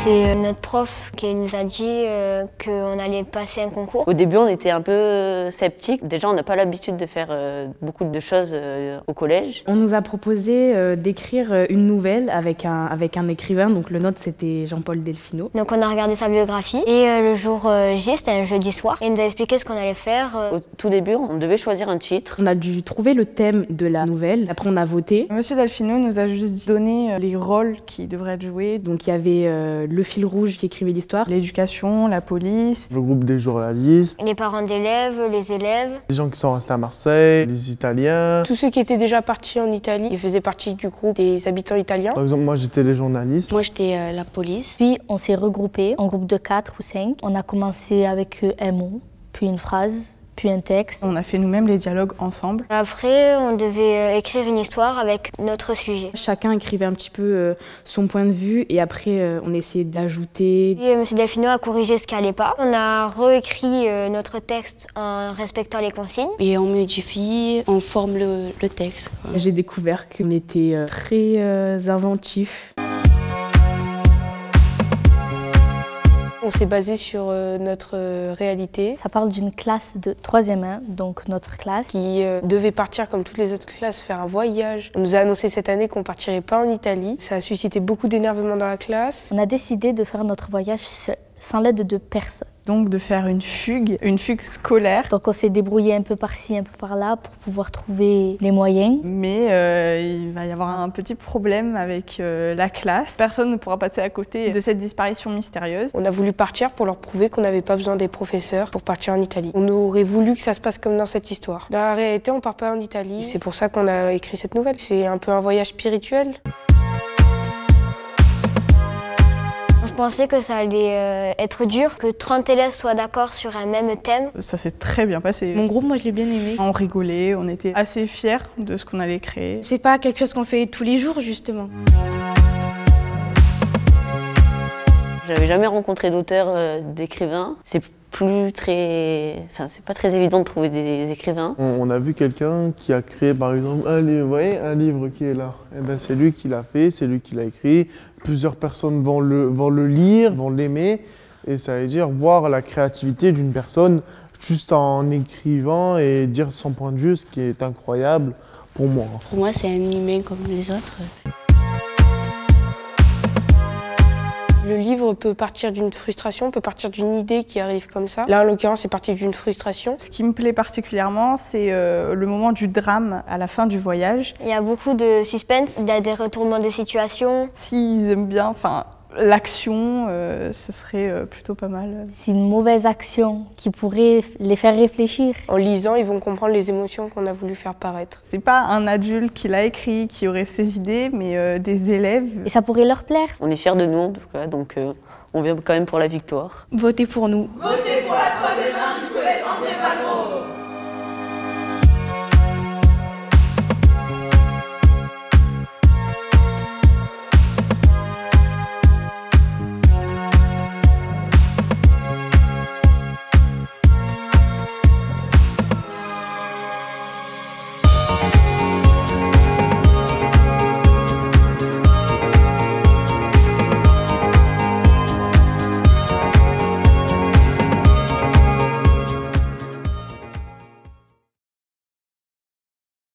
C'est notre prof qui nous a dit qu'on allait passer un concours. Au début, on était un peu sceptiques. Déjà, on n'a pas l'habitude de faire beaucoup de choses au collège. On nous a proposé d'écrire une nouvelle avec un écrivain. Donc le nôtre, c'était Jean-Paul Delfino. Donc on a regardé sa biographie et le jour J, c'était un jeudi soir. Et il nous a expliqué ce qu'on allait faire. Au tout début, on devait choisir un titre. On a dû trouver le thème de la nouvelle. Après, on a voté. Monsieur Delfino nous a juste donné les rôles qui devraient être joués. Donc il y avait le fil rouge qui écrivait l'histoire. L'éducation, la police. Le groupe des journalistes. Les parents d'élèves, les élèves. Les gens qui sont restés à Marseille, les Italiens. Tous ceux qui étaient déjà partis en Italie, ils faisaient partie du groupe des habitants italiens. Par exemple, moi j'étais les journalistes. Moi j'étais la police. Puis on s'est regroupés en groupe de 4 ou 5. On a commencé avec un mot, puis une phrase, puis un texte. On a fait nous-mêmes les dialogues ensemble. Après, on devait écrire une histoire avec notre sujet. Chacun écrivait un petit peu son point de vue et après on essayait d'ajouter. Puis M. Delfino a corrigé ce qui n'allait pas. On a réécrit notre texte en respectant les consignes. Et on modifie, on forme le texte. J'ai découvert qu'on était très inventifs. On s'est basé sur notre réalité. Ça parle d'une classe de 3e 1, donc notre classe. Qui devait partir comme toutes les autres classes, faire un voyage. On nous a annoncé cette année qu'on partirait pas en Italie. Ça a suscité beaucoup d'énervement dans la classe. On a décidé de faire notre voyage seul, sans l'aide de personne. Donc de faire une fugue scolaire. Donc on s'est débrouillé un peu par-ci, un peu par-là pour pouvoir trouver les moyens. Mais il va y avoir un petit problème avec la classe. Personne ne pourra passer à côté de cette disparition mystérieuse. On a voulu partir pour leur prouver qu'on n'avait pas besoin des professeurs pour partir en Italie. On aurait voulu que ça se passe comme dans cette histoire. Dans la réalité, on part pas en Italie. C'est pour ça qu'on a écrit cette nouvelle. C'est un peu un voyage spirituel. On pensait que ça allait être dur, que 30 élèves soient d'accord sur un même thème. Ça s'est très bien passé. Mon groupe, moi je l'ai bien aimé. On rigolait, on était assez fiers de ce qu'on allait créer. C'est pas quelque chose qu'on fait tous les jours justement. J'avais jamais rencontré d'auteur, d'écrivain. C'est pas très évident de trouver des écrivains. On a vu quelqu'un qui a créé par exemple un livre qui est là. Et ben, c'est lui qui l'a fait, c'est lui qui l'a écrit. Plusieurs personnes vont le lire, vont l'aimer. Et ça veut dire voir la créativité d'une personne juste en écrivant et dire son point de vue, ce qui est incroyable pour moi. Pour moi, c'est un humain comme les autres. Le livre peut partir d'une frustration, peut partir d'une idée qui arrive comme ça. Là, en l'occurrence, c'est parti d'une frustration. Ce qui me plaît particulièrement, c'est le moment du drame à la fin du voyage. Il y a beaucoup de suspense, il y a des retournements de situation. S'ils aiment bien, l'action, ce serait plutôt pas mal. C'est une mauvaise action qui pourrait les faire réfléchir. En lisant, ils vont comprendre les émotions qu'on a voulu faire paraître. C'est pas un adulte qui l'a écrit, qui aurait ses idées, mais des élèves. Et ça pourrait leur plaire. On est fiers de nous en tout cas, donc on vient quand même pour la victoire. Votez pour nous. Votez pour la 3e 1.